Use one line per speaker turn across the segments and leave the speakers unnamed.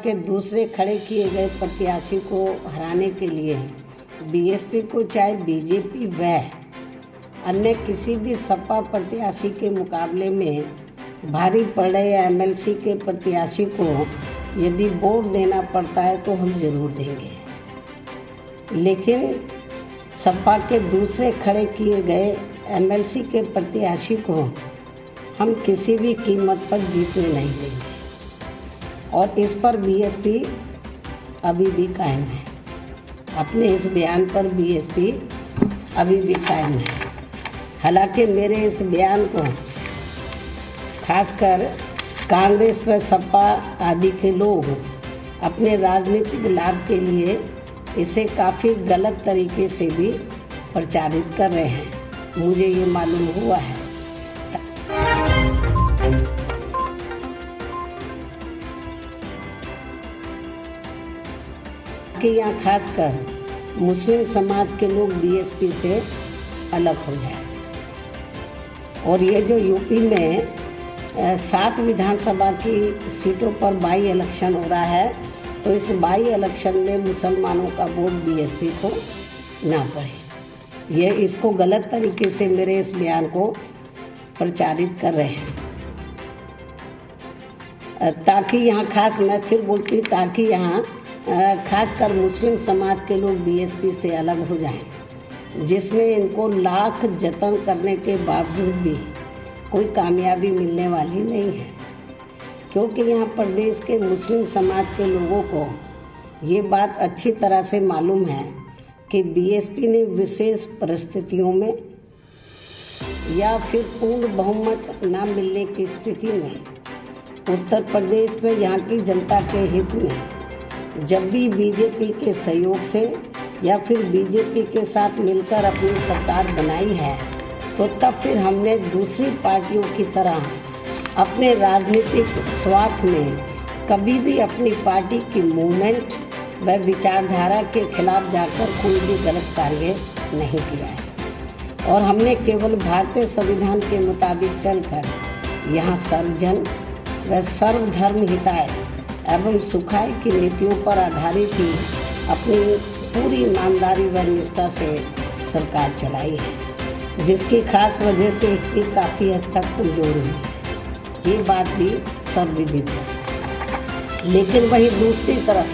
के दूसरे खड़े किए गए प्रत्याशी को हराने के लिए बीएसपी को चाहे बीजेपी व अन्य किसी भी सपा प्रत्याशी के मुकाबले में भारी पड़ रहे एमएलसी के प्रत्याशी को यदि वोट देना पड़ता है तो हम जरूर देंगे, लेकिन सपा के दूसरे खड़े किए गए एमएलसी के प्रत्याशी को हम किसी भी कीमत पर जीतने नहीं देंगे और इस पर बीएसपी अभी भी कायम है। अपने इस बयान पर बीएसपी अभी भी कायम है। हालांकि मेरे इस बयान को खासकर कांग्रेस व सपा आदि के लोग अपने राजनीतिक लाभ के लिए इसे काफ़ी गलत तरीके से भी प्रचारित कर रहे हैं, मुझे ये मालूम हुआ है। कि यहाँ खासकर मुस्लिम समाज के लोग बीएसपी से अलग हो जाए और ये जो यूपी में 7 विधानसभा की सीटों पर बाई इलेक्शन हो रहा है, तो इस बाई इलेक्शन में मुसलमानों का वोट बीएसपी को ना पड़े। ये इसको गलत तरीके से मेरे इस बयान को प्रचारित कर रहे हैं ताकि यहाँ खास मैं फिर बोलती ताकि यहाँ खासकर मुस्लिम समाज के लोग बीएसपी से अलग हो जाएं, जिसमें इनको लाख जतन करने के बावजूद भी कोई कामयाबी मिलने वाली नहीं है, क्योंकि यहाँ प्रदेश के मुस्लिम समाज के लोगों को ये बात अच्छी तरह से मालूम है कि बीएसपी ने विशेष परिस्थितियों में या फिर पूर्ण बहुमत न मिलने की स्थिति में उत्तर प्रदेश में यहाँ की जनता के हित में जब भी बीजेपी के सहयोग से या फिर बीजेपी के साथ मिलकर अपनी सरकार बनाई है, तो तब फिर हमने दूसरी पार्टियों की तरह अपने राजनीतिक स्वार्थ में कभी भी अपनी पार्टी की मूवमेंट व विचारधारा के खिलाफ जाकर कोई भी गलत कार्य नहीं किया है और हमने केवल भारतीय संविधान के मुताबिक चलकर यहाँ सर्वजन व सर्वधर्म हिताय एवं सुखाय की नीतियों पर आधारित ही अपनी पूरी ईमानदारी व निष्ठा से सरकार चलाई है, जिसकी खास वजह से ये काफ़ी हद तक कमजोर हुई है। ये बात भी सर्वविदित है। लेकिन वहीं दूसरी तरफ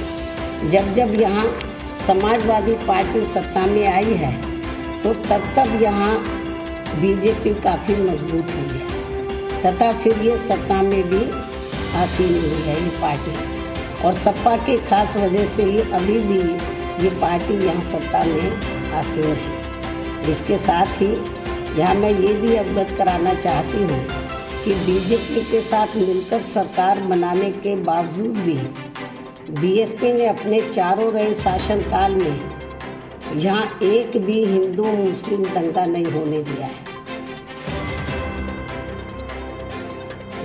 जब यहाँ समाजवादी पार्टी सत्ता में आई है, तो तब यहाँ बीजेपी काफ़ी मजबूत हुई है तथा फिर ये सत्ता में भी आसीन हुई है ये पार्टी और सपा के खास वजह से ही अभी भी ये पार्टी यहाँ सत्ता में आसीन है। इसके साथ ही यहाँ मैं ये भी अवगत कराना चाहती हूँ कि बीजेपी के साथ मिलकर सरकार बनाने के बावजूद भी बीएसपी ने अपने चारों रहे शासनकाल में यहाँ एक भी हिंदू मुस्लिम दंगा नहीं होने दिया है।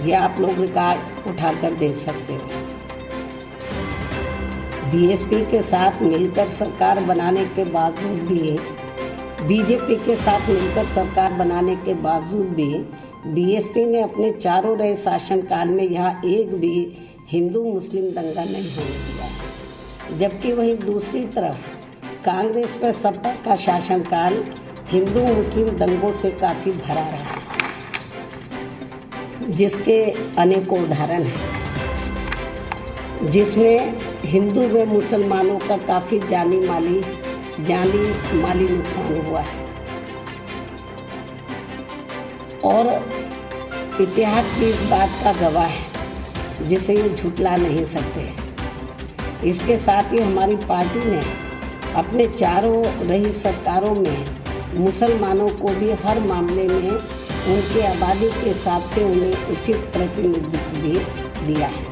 ये आप लोग रिकॉर्ड उठाकर देख सकते हो। बीएसपी के साथ मिलकर सरकार बनाने के बावजूद भी बीजेपी के साथ मिलकर सरकार बनाने के बावजूद भी बीएसपी ने अपने चारों रहे शासनकाल में यहाँ एक भी हिंदू मुस्लिम दंगा नहीं होने दिया है, जबकि वहीं दूसरी तरफ कांग्रेस व सपा का शासनकाल हिंदू मुस्लिम दंगों से काफ़ी भरा रहा है, जिसके अनेकों उदाहरण हैं, जिसमें हिंदू व मुसलमानों का काफ़ी जानी माली नुकसान हुआ है और इतिहास भी इस बात का गवाह है, जिसे ये झुटला नहीं सकते। इसके साथ ही हमारी पार्टी ने अपने चारों रही सरकारों में मुसलमानों को भी हर मामले में उनकी आबादी के हिसाब से उन्हें उचित प्रतिनिधित्व भी दिया है,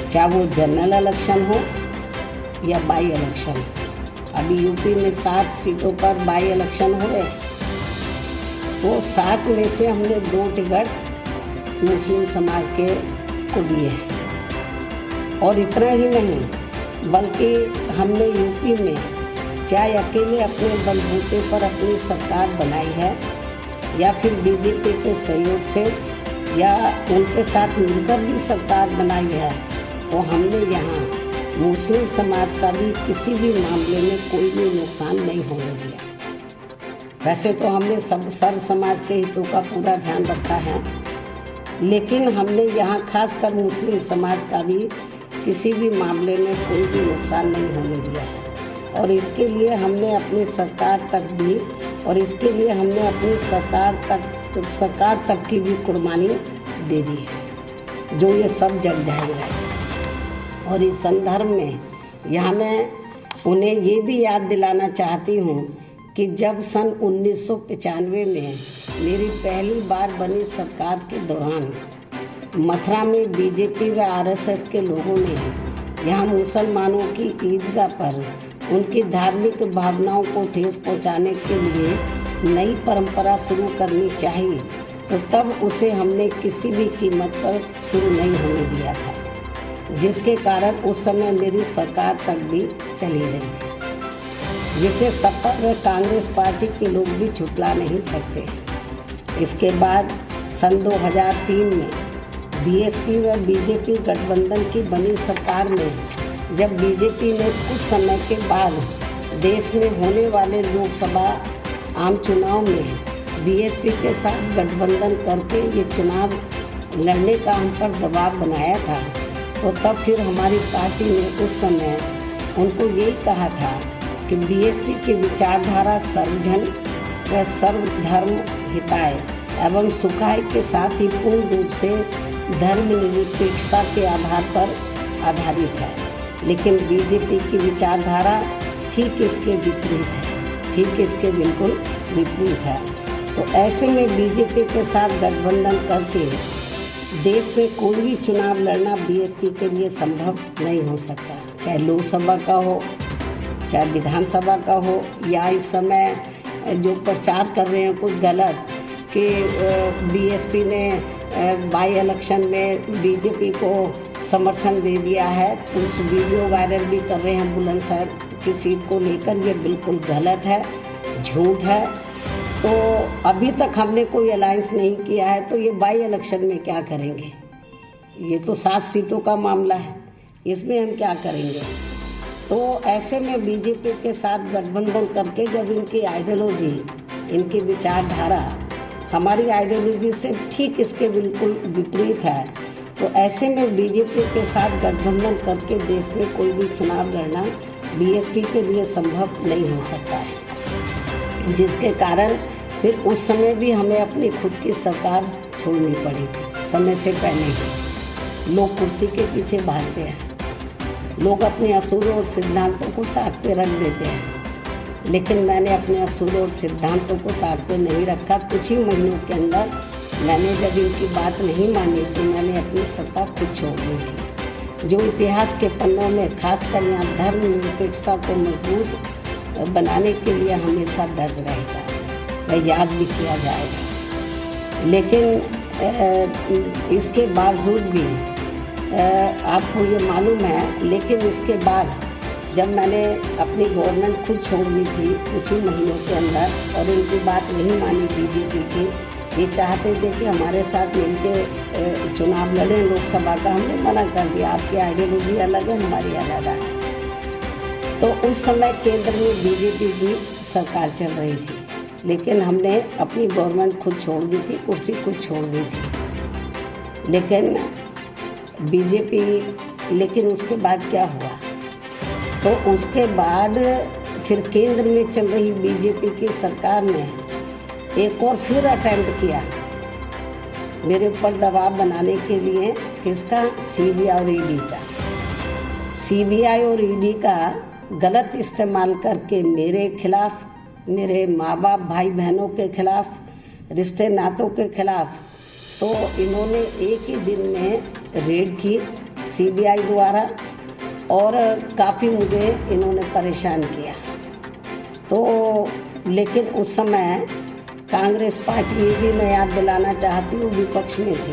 चाहे वो जनरल इलेक्शन हो या बाई इलेक्शन हो। अभी यूपी में 7 सीटों पर बाई इलेक्शन हो रहे, तो 7 में से हमने 2 टिकट मुस्लिम समाज के को दिए हैं और इतना ही नहीं, बल्कि हमने यूपी में चाहे अकेले अपने बलबूते पर अपनी सरकार बनाई है या फिर बीजेपी के सहयोग से या उनके साथ मिलकर भी सरकार बनाई है, तो हमने यहाँ मुस्लिम समाज का भी किसी भी मामले में कोई भी नुकसान नहीं होने दिया। वैसे तो हमने सर्व समाज के हितों का पूरा ध्यान रखा है, लेकिन हमने यहाँ खासकर मुस्लिम समाज का भी किसी भी मामले में कोई भी नुकसान नहीं होने दिया है। और इसके लिए हमने अपनी सरकार तक की भी कुर्बानी दे दी है, जो ये सब जग जाएगा। और इस संदर्भ में यहाँ मैं उन्हें ये भी याद दिलाना चाहती हूँ कि जब सन 1995 में मेरी पहली बार बनी सरकार के दौरान मथुरा में बीजेपी व आरएसएस के लोगों ने यहाँ मुसलमानों की ईदगाह पर उनकी धार्मिक भावनाओं को ठेस पहुँचाने के लिए नई परंपरा शुरू करनी चाहिए, तो तब उसे हमने किसी भी कीमत पर शुरू नहीं होने दिया था, जिसके कारण उस समय मेरी सरकार तक भी चली गई थी, जिसे सपा व कांग्रेस पार्टी के लोग भी छुटला नहीं सकते। इसके बाद सन 2003 में बीएसपी व बीजेपी गठबंधन की बनी सरकार में जब बीजेपी ने कुछ समय के बाद देश में होने वाले लोकसभा आम चुनाव में बीएसपी के साथ गठबंधन करके ये चुनाव लड़ने का हम पर दबाव बनाया था, तो तब फिर हमारी पार्टी ने उस समय उनको यही कहा था कि बीएसपी की विचारधारा सर्वजन व सर्वधर्म हिताय एवं सुखाय के साथ ही पूर्ण रूप से धर्मनिरपेक्षता के आधार पर आधारित है, लेकिन बीजेपी की विचारधारा ठीक इसके बिल्कुल विपरीत है। तो ऐसे में बीजेपी के साथ गठबंधन करके देश में कोई भी चुनाव लड़ना बीएसपी के लिए संभव नहीं हो सकता, चाहे लोकसभा का हो चाहे विधानसभा का हो, या इस समय जो प्रचार कर रहे हैं कुछ गलत कि बीएसपी ने बाई इलेक्शन में बीजेपी को समर्थन दे दिया है, उस वीडियो वायरल भी कर रहे हैं बुलंदशहर की सीट को लेकर, ये बिल्कुल गलत है, झूठ है। तो अभी तक हमने कोई अलायंस नहीं किया है, तो ये बाई इलेक्शन में क्या करेंगे? ये तो 7 सीटों का मामला है, इसमें हम क्या करेंगे? तो ऐसे में बीजेपी के साथ गठबंधन करके जब इनकी आइडियोलॉजी, इनकी विचारधारा हमारी आइडियोलॉजी से ठीक इसके बिल्कुल विपरीत है, तो ऐसे में बीजेपी के साथ गठबंधन करके देश में कोई भी चुनाव लड़ना बीएसपी के लिए संभव नहीं हो सकता है, जिसके कारण फिर उस समय भी हमें अपनी खुद की सरकार छोड़नी पड़ी थी। समय से पहले ही लोग कुर्सी के पीछे भागते हैं, लोग अपने असूलों और सिद्धांतों को ताक पे रख देते हैं, लेकिन मैंने अपने असूलों और सिद्धांतों को ताक पे नहीं रखा। कुछ ही महीनों के अंदर मैंने जब इनकी बात नहीं मानी तो मैंने अपनी सत्ता खुद छोड़ दी थी, जो इतिहास के पन्नों में खासकर यहाँ धर्मनिरपेक्षता को मजबूत बनाने के लिए हमेशा दर्ज रहेगा, वह याद भी किया जाएगा। लेकिन इसके बावजूद भी आपको ये मालूम है, लेकिन इसके बाद जब मैंने अपनी गवर्नमेंट खुद छोड़ दी थी कुछ ही महीनों के अंदर, और इनकी बात नहीं मानी बीजेपी की, ये चाहते थे कि हमारे साथ मिलके चुनाव लड़ें लोकसभा का, हमने मना कर दिया, आपकी आइडियोलॉजी अलग है, हमारी अलग है। तो उस समय केंद्र में बीजेपी की सरकार चल रही थी, लेकिन हमने अपनी गवर्नमेंट खुद छोड़ दी थी, कुर्सी खुद छोड़ दी थी, लेकिन बीजेपी, लेकिन उसके बाद क्या हुआ? तो उसके बाद फिर केंद्र में चल रही बीजेपी की सरकार ने एक और फिर अटेम्प्ट किया मेरे ऊपर दबाव बनाने के लिए, किसका? सीबीआई और ईडी का। सीबीआई और ईडी का गलत इस्तेमाल करके मेरे खिलाफ, मेरे माँ बाप भाई बहनों के खिलाफ, रिश्ते नातों के खिलाफ, तो इन्होंने एक ही दिन में रेड की सीबीआई द्वारा, और काफ़ी मुझे इन्होंने परेशान किया। तो लेकिन उस समय कांग्रेस पार्टी, ये भी मैं याद दिलाना चाहती हूँ, विपक्ष में थी,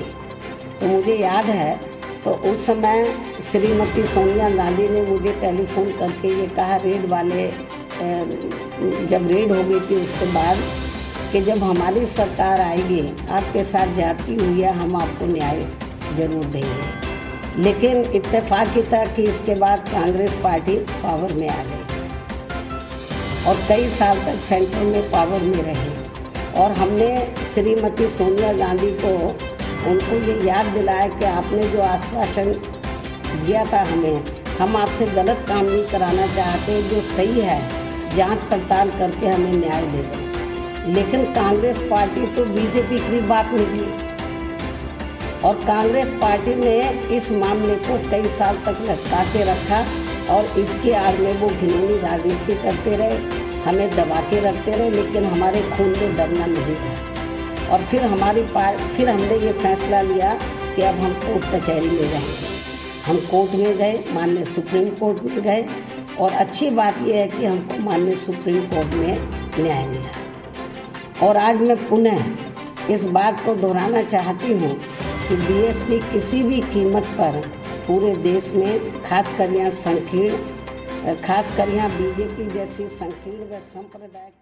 तो मुझे याद है तो उस समय श्रीमती सोनिया गांधी ने मुझे टेलीफोन करके ये कहा, रेड वाले जब रेड हो गई थी उसके बाद, कि जब हमारी सरकार आएगी आपके साथ ज्यादती हुई है, हम आपको न्याय जरूर देंगे। लेकिन इत्तेफाक ही था कि इसके बाद कांग्रेस पार्टी पावर में आ गई और कई साल तक सेंटर में पावर में रही। और हमने श्रीमती सोनिया गांधी को उनको ये याद दिलाया कि आपने जो आश्वासन दिया था हमें, हम आपसे गलत काम नहीं कराना चाहते, जो सही है जांच पड़ताल करके हमें न्याय दे दें। लेकिन कांग्रेस पार्टी तो बीजेपी की भी बात नहीं की और कांग्रेस पार्टी ने इस मामले को कई साल तक लटका के रखा और इसके आड़ में वो घिनौनी राजनीति करते रहे, हमें दबा के रखते रहे, लेकिन हमारे खून में दबना नहीं था। और फिर हमने ये फैसला लिया कि अब हम कोर्ट कचहरी में जाएंगे। हम कोर्ट में गए, माननीय सुप्रीम कोर्ट में गए और अच्छी बात यह है कि हमको माननीय सुप्रीम कोर्ट में न्याय मिला। और आज मैं पुनः इस बात को दोहराना चाहती हूँ कि बीएसपी किसी भी कीमत पर पूरे देश में खासकर यहाँ बीजेपी जैसी संकीर्ण व सांप्रदायिक